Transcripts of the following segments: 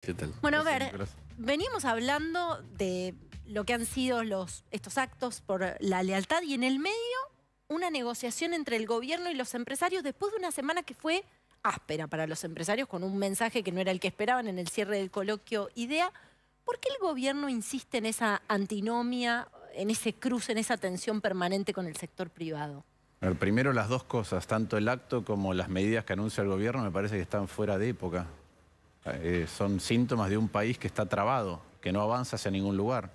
¿Qué tal? Bueno, a ver, veníamos hablando de lo que han sido estos actos por la lealtad y en el medio una negociación entre el gobierno y los empresarios después de una semana que fue áspera para los empresarios con un mensaje que no era el que esperaban en el cierre del coloquio IDEA. ¿Por qué el gobierno insiste en esa antinomia, en ese cruce, en esa tensión permanente con el sector privado? A ver, primero las dos cosas, tanto el acto como las medidas que anuncia el gobierno me parece que están fuera de época. Son síntomas de un país que está trabado, que no avanza hacia ningún lugar.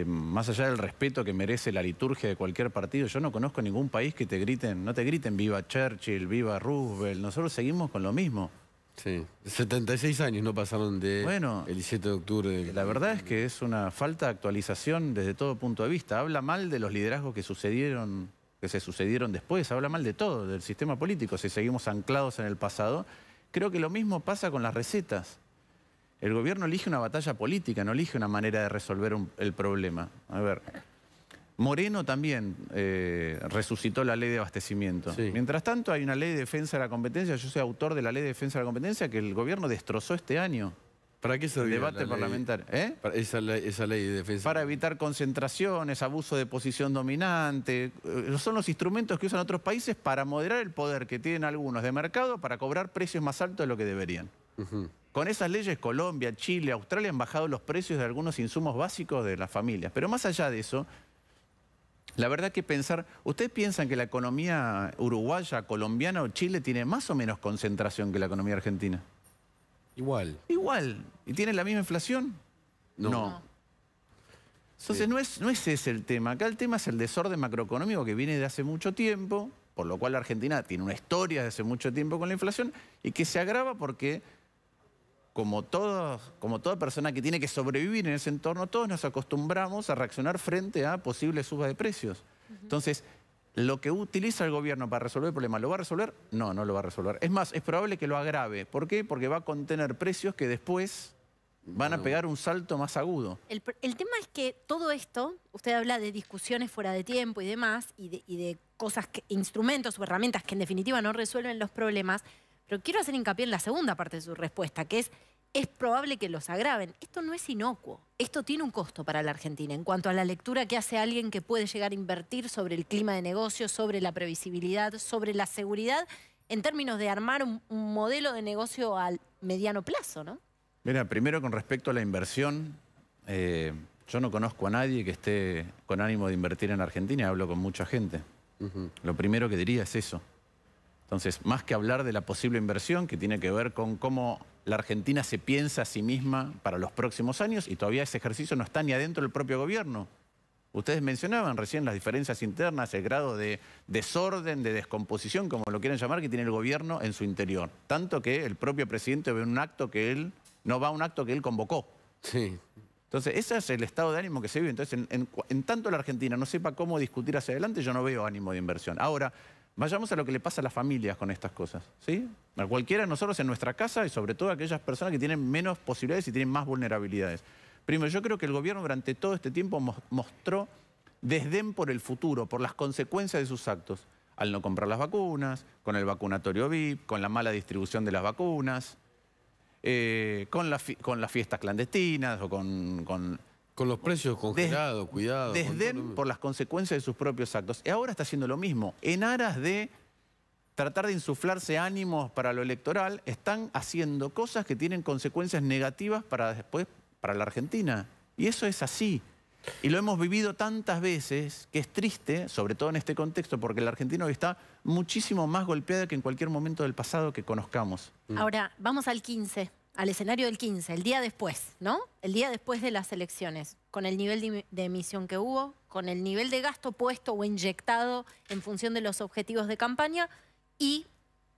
Más allá del respeto que merece la liturgia de cualquier partido, yo no conozco ningún país que no te griten viva Churchill, viva Roosevelt. Nosotros seguimos con lo mismo. Sí, 76 años no pasaron de bueno, el 17 de octubre. La verdad es que es una falta de actualización desde todo punto de vista. Habla mal de los liderazgos que se sucedieron después, habla mal de todo, del sistema político, si seguimos anclados en el pasado. Creo que lo mismo pasa con las recetas. El gobierno elige una batalla política, no elige una manera de resolver el problema. A ver, Moreno también resucitó la ley de abastecimiento. Sí. Mientras tanto hay una ley de defensa de la competencia, yo soy autor de la ley de defensa de la competencia que el gobierno destrozó este año. ¿Para qué servía el debate parlamentario? Esa ley de defensa. Para evitar concentraciones, abuso de posición dominante. Son los instrumentos que usan otros países para moderar el poder que tienen algunos de mercado para cobrar precios más altos de lo que deberían. Con esas leyes Colombia, Chile, Australia han bajado los precios de algunos insumos básicos de las familias. Pero más allá de eso, la verdad que ¿ustedes piensan que la economía uruguaya, colombiana o Chile tiene más o menos concentración que la economía argentina? Igual. Igual. ¿Y tiene la misma inflación? No. Entonces no es ese el tema. Acá el tema es el desorden macroeconómico que viene de hace mucho tiempo, por lo cual la Argentina tiene una historia de hace mucho tiempo con la inflación y que se agrava porque, como toda persona que tiene que sobrevivir en ese entorno, todos nos acostumbramos a reaccionar frente a posibles subas de precios. Entonces, ¿lo que utiliza el gobierno para resolver el problema lo va a resolver? No, no lo va a resolver. Es más, es probable que lo agrave. ¿Por qué? Porque va a contener precios que después van a pegar un salto más agudo. El tema es que todo esto, usted habla de discusiones fuera de tiempo y demás, y de cosas, instrumentos o herramientas que en definitiva no resuelven los problemas, pero quiero hacer hincapié en la segunda parte de su respuesta, que es probable que los agraven. Esto no es inocuo, esto tiene un costo para la Argentina en cuanto a la lectura que hace alguien que puede llegar a invertir sobre el clima de negocios, sobre la previsibilidad, sobre la seguridad, en términos de armar un modelo de negocio al mediano plazo, ¿no? Mira, primero con respecto a la inversión, yo no conozco a nadie que esté con ánimo de invertir en Argentina y hablo con mucha gente. Lo primero que diría es eso. Entonces, más que hablar de la posible inversión, que tiene que ver con cómo la Argentina se piensa a sí misma para los próximos años, y todavía ese ejercicio no está ni adentro del propio gobierno. Ustedes mencionaban recién las diferencias internas, el grado de desorden, de descomposición, como lo quieren llamar, que tiene el gobierno en su interior. Tanto que el propio presidente ve un acto que él no va a un acto que él convocó. Sí. Entonces, ese es el estado de ánimo que se vive. Entonces, en tanto la Argentina no sepa cómo discutir hacia adelante, yo no veo ánimo de inversión. Ahora, vayamos a lo que le pasa a las familias con estas cosas, ¿sí? A cualquiera de nosotros en nuestra casa y sobre todo a aquellas personas que tienen menos posibilidades y tienen más vulnerabilidades. Primero, yo creo que el gobierno durante todo este tiempo mostró desdén por el futuro, por las consecuencias de sus actos. Al no comprar las vacunas, con el vacunatorio VIP, con la mala distribución de las vacunas, con las fiestas clandestinas o con los precios congelados, cuidado. Desdén por las consecuencias de sus propios actos. Y ahora está haciendo lo mismo. En aras de tratar de insuflarse ánimos para lo electoral, están haciendo cosas que tienen consecuencias negativas para después, para la Argentina. Y eso es así. Y lo hemos vivido tantas veces que es triste, sobre todo en este contexto, porque la Argentina hoy está muchísimo más golpeada que en cualquier momento del pasado que conozcamos. Ahora, vamos al 15, al escenario del 15, el día después, ¿no? El día después de las elecciones, con el nivel de emisión que hubo, con el nivel de gasto puesto o inyectado en función de los objetivos de campaña y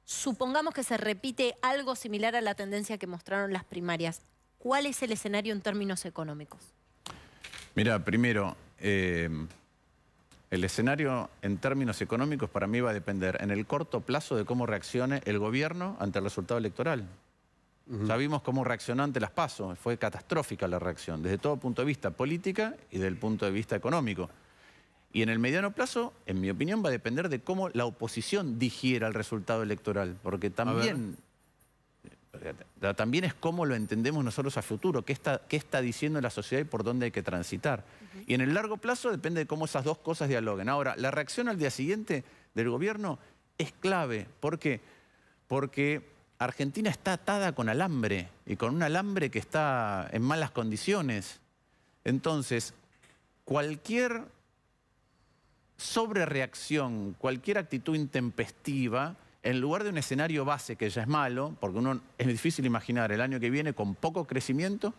supongamos que se repite algo similar a la tendencia que mostraron las primarias. ¿Cuál es el escenario en términos económicos? Mira, primero, el escenario en términos económicos para mí va a depender en el corto plazo de cómo reaccione el gobierno ante el resultado electoral. Ya vimos cómo reaccionó ante las PASO, fue catastrófica la reacción, desde todo punto de vista política y desde el punto de vista económico. Y en el mediano plazo, en mi opinión, va a depender de cómo la oposición digiera el resultado electoral, porque también también es cómo lo entendemos nosotros a futuro, qué está diciendo la sociedad y por dónde hay que transitar. Y en el largo plazo depende de cómo esas dos cosas dialoguen. Ahora, la reacción al día siguiente del gobierno es clave. ¿Por qué? Porque Argentina está atada con alambre y con un alambre que está en malas condiciones. Entonces, cualquier sobrereacción, cualquier actitud intempestiva, en lugar de un escenario base que ya es malo, porque es difícil imaginar el año que viene con poco crecimiento,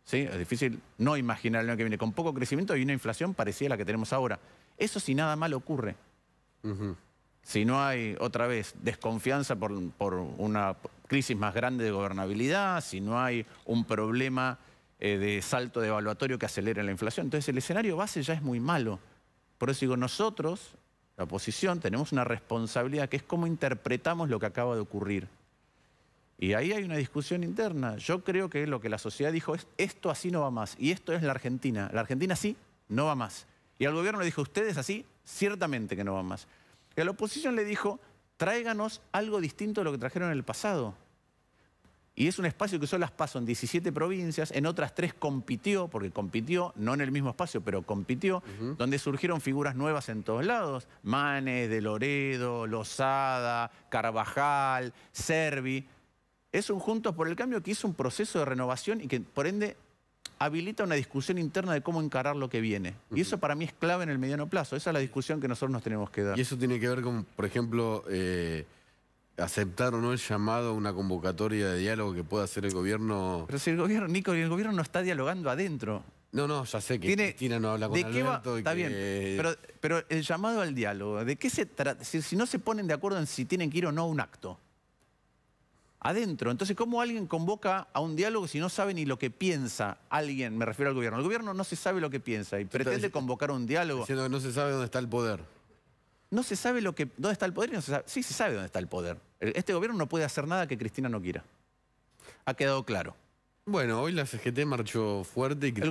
¿sí? Es difícil no imaginar el año que viene con poco crecimiento y una inflación parecida a la que tenemos ahora. Eso si nada mal ocurre. Si no hay, otra vez, desconfianza por una crisis más grande de gobernabilidad, si no hay un problema de salto devaluatorio que acelere la inflación. Entonces el escenario base ya es muy malo. Por eso digo, nosotros, la oposición, tenemos una responsabilidad que es cómo interpretamos lo que acaba de ocurrir. Y ahí hay una discusión interna. Yo creo que lo que la sociedad dijo es, esto así no va más. Y esto es la Argentina. La Argentina así no va más. Y al gobierno le dijo, ustedes así, ciertamente que no va más. Y a la oposición le dijo, tráiganos algo distinto de lo que trajeron en el pasado. Y es un espacio que usó las PASO en 17 provincias, en otras 3 compitió, porque compitió, no en el mismo espacio, pero compitió, donde surgieron figuras nuevas en todos lados. Manes, De Loredo, Lozada, Carvajal, Servi. Es un Juntos por el Cambio que hizo un proceso de renovación y que, por ende, habilita una discusión interna de cómo encarar lo que viene. Y eso para mí es clave en el mediano plazo. Esa es la discusión que nosotros nos tenemos que dar. Y eso tiene que ver con, por ejemplo, aceptar o no el llamado a una convocatoria de diálogo que pueda hacer el gobierno. Pero si el gobierno, Nico, el gobierno no está dialogando adentro. No, ya sé que Cristina no habla con Alberto. Está bien, pero el llamado al diálogo, ¿de qué se trata? Si no se ponen de acuerdo en si tienen que ir o no a un acto. Adentro. Entonces, ¿cómo alguien convoca a un diálogo si no sabe ni lo que piensa alguien? Me refiero al gobierno. El gobierno no se sabe lo que piensa y pretende convocar un diálogo. Diciendo que no se sabe dónde está el poder. No se sabe dónde está el poder y no se sabe. Sí, se sabe dónde está el poder. Este gobierno no puede hacer nada que Cristina no quiera. Ha quedado claro. Bueno, hoy la CGT marchó fuerte y Cristina...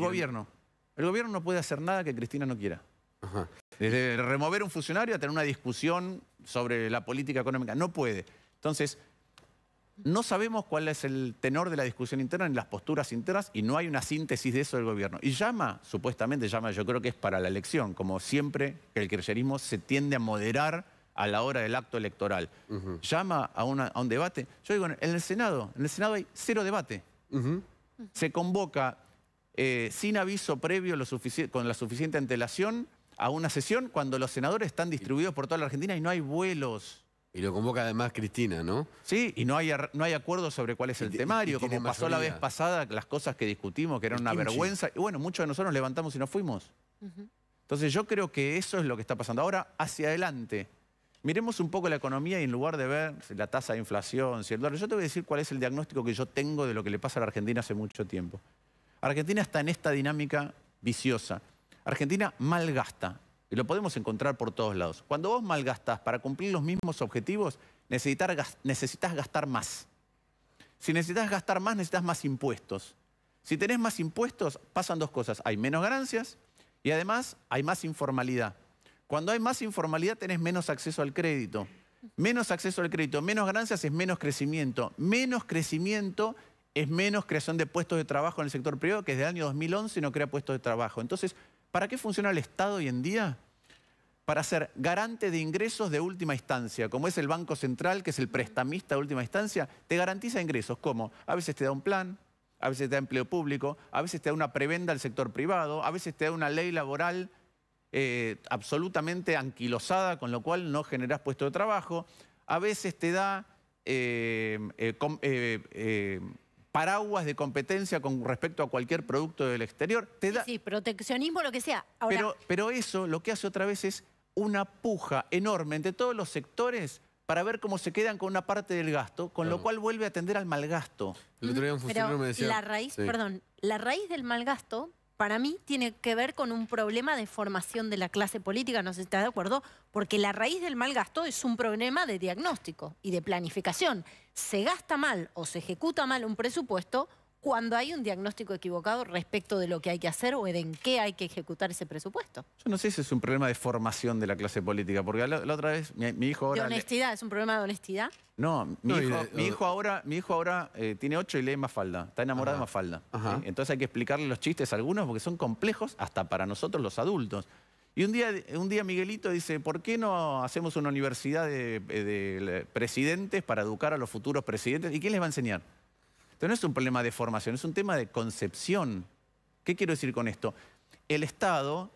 El gobierno no puede hacer nada que Cristina no quiera. Ajá. Desde remover un funcionario a tener una discusión sobre la política económica. No puede. Entonces, no sabemos cuál es el tenor de la discusión interna ni las posturas internas y no hay una síntesis de eso del gobierno. Y supuestamente llama, yo creo que es para la elección, como siempre el kirchnerismo se tiende a moderar a la hora del acto electoral. Llama a un debate. Yo digo, en el Senado hay 0 debate. Se convoca sin aviso previo con la suficiente antelación a una sesión cuando los senadores están distribuidos por toda la Argentina y no hay vuelos. Y lo convoca además Cristina, ¿no? Sí, y no hay acuerdo sobre cuál es el temario, como pasó la vez pasada, las cosas que discutimos, que eran una vergüenza. Y bueno, muchos de nosotros nos levantamos y nos fuimos. Entonces yo creo que eso es lo que está pasando. Ahora, hacia adelante, miremos un poco la economía y en lugar de ver la tasa de inflación, si el dólar, yo te voy a decir cuál es el diagnóstico que yo tengo de lo que le pasa a la Argentina hace mucho tiempo. Argentina está en esta dinámica viciosa. Argentina malgasta. Y lo podemos encontrar por todos lados. Cuando vos malgastás para cumplir los mismos objetivos, necesitas gastar más. Si necesitas gastar más, necesitas más impuestos. Si tenés más impuestos, pasan 2 cosas. Hay menos ganancias y además hay más informalidad. Cuando hay más informalidad, tenés menos acceso al crédito. Menos acceso al crédito, menos ganancias es menos crecimiento. Menos crecimiento es menos creación de puestos de trabajo en el sector privado, que desde el año 2011 no crea puestos de trabajo. Entonces, ¿para qué funciona el Estado hoy en día? Para ser garante de ingresos de última instancia, como es el Banco Central, que es el prestamista de última instancia, te garantiza ingresos, como a veces te da un plan, a veces te da empleo público, a veces te da una prebenda al sector privado, a veces te da una ley laboral absolutamente anquilosada, con lo cual no generás puesto de trabajo, a veces te da paraguas de competencia con respecto a cualquier producto del exterior. Sí, proteccionismo, lo que sea. Ahora... Pero eso lo que hace otra vez es una puja enorme entre todos los sectores para ver cómo se quedan con una parte del gasto, con lo cual vuelve a tender al malgasto. El otro día un funcionario me decía... La raíz del malgasto, para mí, tiene que ver con un problema de formación de la clase política, no sé si estás de acuerdo, porque la raíz del malgasto es un problema de diagnóstico y de planificación. Se gasta mal o se ejecuta mal un presupuesto cuando hay un diagnóstico equivocado respecto de lo que hay que hacer o de en qué hay que ejecutar ese presupuesto. Yo no sé si es un problema de formación de la clase política, porque la otra vez mi hijo ahora... ¿De honestidad? ¿Es un problema de honestidad? No, mi hijo ahora tiene 8 y lee Mafalda, está enamorado de Mafalda. ¿Sí? Entonces hay que explicarle los chistes a algunos porque son complejos hasta para nosotros los adultos. Y un día Miguelito dice, ¿por qué no hacemos una universidad de presidentes para educar a los futuros presidentes? ¿Y quién les va a enseñar? Entonces no es un problema de formación, es un tema de concepción. ¿Qué quiero decir con esto? El Estado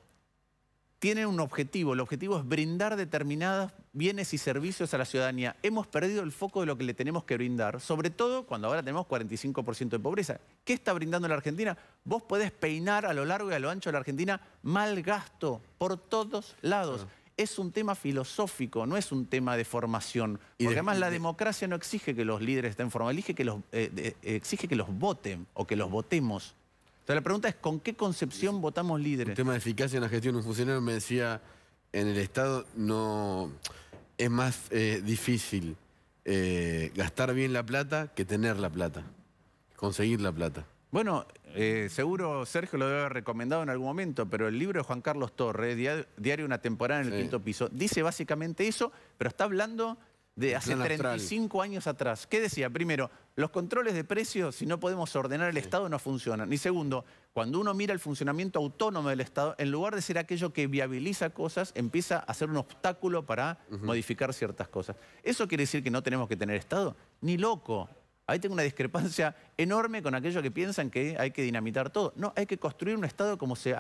tiene un objetivo, el objetivo es brindar determinados bienes y servicios a la ciudadanía. Hemos perdido el foco de lo que le tenemos que brindar, sobre todo cuando ahora tenemos 45% de pobreza. ¿Qué está brindando la Argentina? Vos podés peinar a lo largo y a lo ancho de la Argentina mal gasto por todos lados. Es un tema filosófico, no es un tema de formación. Porque además la democracia no exige que los líderes estén formados, exige que los voten o que los votemos. Entonces la pregunta es, ¿con qué concepción votamos líderes? El tema de eficacia en la gestión. Un funcionario me decía, en el Estado no es más difícil gastar bien la plata que tener la plata, conseguir la plata. Bueno, seguro Sergio lo debe haber recomendado en algún momento, pero el libro de Juan Carlos Torres, Diario de una temporada en el quinto piso, dice básicamente eso, pero está hablando de hace 35 años atrás. ¿Qué decía? Primero, los controles de precios, si no podemos ordenar el Estado, no funcionan. Y segundo, cuando uno mira el funcionamiento autónomo del Estado, en lugar de ser aquello que viabiliza cosas, empieza a ser un obstáculo para modificar ciertas cosas. ¿Eso quiere decir que no tenemos que tener Estado? Ni loco. Ahí tengo una discrepancia enorme con aquellos que piensan que hay que dinamitar todo. No, hay que construir un Estado como se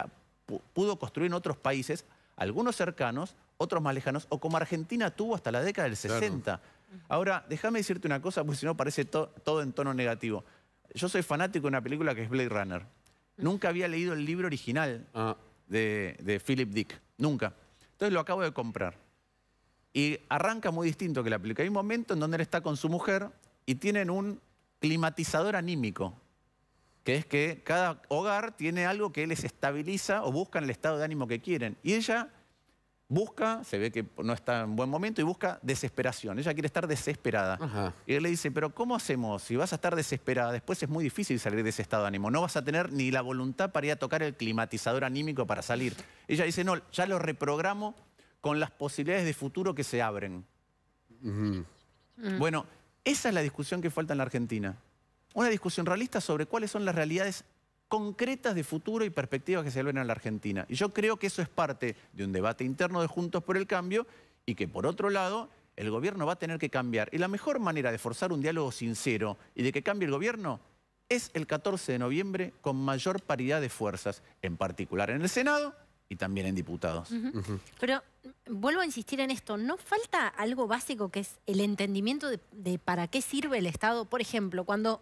pudo construir en otros países, algunos cercanos, otros más lejanos, o como Argentina tuvo hasta la década del 60. Claro. Ahora, déjame decirte una cosa, porque si no parece todo en tono negativo. Yo soy fanático de una película que es Blade Runner. Nunca había leído el libro original de Philip Dick. Nunca. Entonces lo acabo de comprar. Y arranca muy distinto que la película. Hay un momento en donde él está con su mujer y tienen un climatizador anímico, que es que cada hogar tiene algo que les estabiliza o buscan el estado de ánimo que quieren. Y ella busca, se ve que no está en buen momento, y busca desesperación. Ella quiere estar desesperada. Y él le dice, pero ¿cómo hacemos? Si vas a estar desesperada, después es muy difícil salir de ese estado de ánimo. No vas a tener ni la voluntad para ir a tocar el climatizador anímico para salir. Ella dice, no, ya lo reprogramo con las posibilidades de futuro que se abren. Bueno, esa es la discusión que falta en la Argentina. Una discusión realista sobre cuáles son las realidades concretas de futuro y perspectivas que se ven en la Argentina. Y yo creo que eso es parte de un debate interno de Juntos por el Cambio y que, por otro lado, el gobierno va a tener que cambiar. Y la mejor manera de forzar un diálogo sincero y de que cambie el gobierno es el 14 de noviembre con mayor paridad de fuerzas, en particular en el Senado y también en diputados. Pero vuelvo a insistir en esto, ¿no falta algo básico que es el entendimiento de para qué sirve el Estado? Por ejemplo, cuando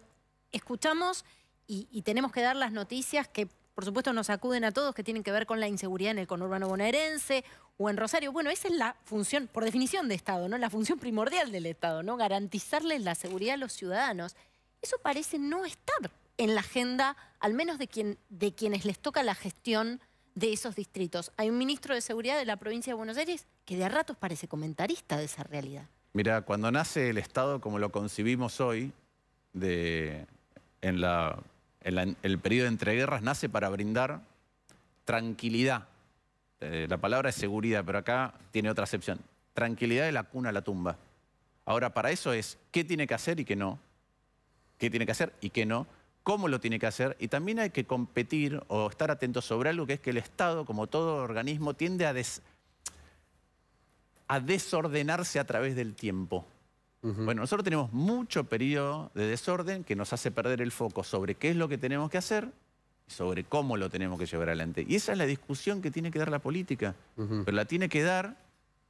escuchamos y tenemos que dar las noticias que por supuesto nos acuden a todos, que tienen que ver con la inseguridad en el conurbano bonaerense o en Rosario. Bueno, esa es la función, por definición, de Estado, ¿no? La función primordial del Estado, ¿no? Garantizarles la seguridad a los ciudadanos. Eso parece no estar en la agenda, al menos de quienes les toca la gestión de esos distritos. Hay un ministro de Seguridad de la provincia de Buenos Aires que de a ratos parece comentarista de esa realidad. Mira, cuando nace el Estado como lo concibimos hoy, en el periodo de entreguerras, nace para brindar tranquilidad. La palabra es seguridad, pero acá tiene otra acepción. Tranquilidad de la cuna a la tumba. Ahora, para eso es qué tiene que hacer y qué no. Qué tiene que hacer y qué no. Cómo lo tiene que hacer. Y también hay que competir o estar atentos sobre algo que es que el Estado, como todo organismo, tiende a desordenarse a través del tiempo. Bueno, nosotros tenemos mucho periodo de desorden que nos hace perder el foco sobre qué es lo que tenemos que hacer y sobre cómo lo tenemos que llevar adelante. Y esa es la discusión que tiene que dar la política. Pero la tiene que dar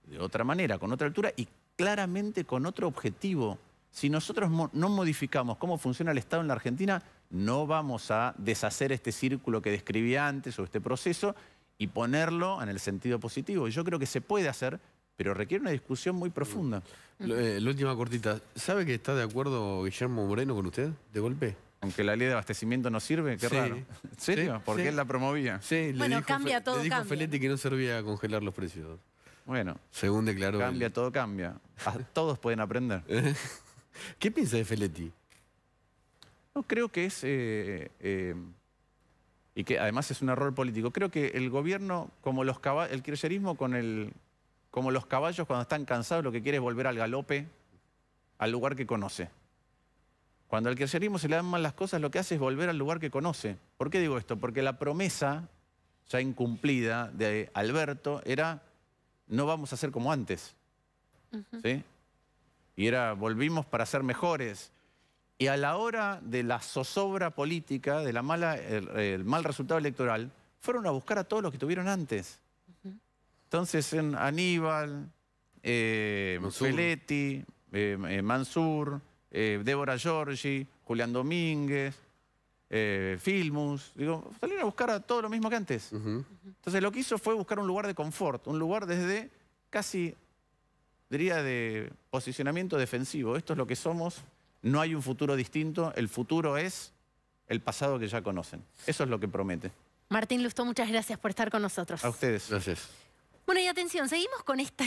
de otra manera, con otra altura y claramente con otro objetivo. Si nosotros no modificamos cómo funciona el Estado en la Argentina, no vamos a deshacer este círculo que describí antes o este proceso y ponerlo en el sentido positivo. Y yo creo que se puede hacer, pero requiere una discusión muy profunda. La última cortita. ¿Sabe que está de acuerdo Guillermo Moreno con usted, de golpe? Aunque la ley de abastecimiento no sirve, qué raro. ¿En serio? Sí, ¿Por qué él la promovía? Sí, bueno, cambia todo, le dijo cambia. Feletti que no servía a congelar los precios. Bueno, según declaró. Cambia, todo cambia. Todos pueden aprender. ¿Qué piensa de Feletti? No, creo que es, y que además es un error político, creo que el gobierno, como el kirchnerismo como los caballos cuando están cansados, lo que quiere es volver al galope, al lugar que conoce. Cuando al kirchnerismo se le dan mal las cosas, lo que hace es volver al lugar que conoce. ¿Por qué digo esto? Porque la promesa ya incumplida de Alberto era: no vamos a ser como antes. ¿Sí? Y era: volvimos para ser mejores. Y a la hora de la zozobra política, de el mal resultado electoral, fueron a buscar a todos los que tuvieron antes. Entonces, en Aníbal, Feletti, Mansur, Débora Giorgi, Julián Domínguez, Filmus, digo, salieron a buscar a todo lo mismo que antes. Entonces lo que hizo fue buscar un lugar de confort, un lugar desde casi, diría, de posicionamiento defensivo. Esto es lo que somos, no hay un futuro distinto, el futuro es el pasado que ya conocen. Eso es lo que promete. Martín Lustó, muchas gracias por estar con nosotros. A ustedes. Gracias. Bueno, y atención, seguimos con esta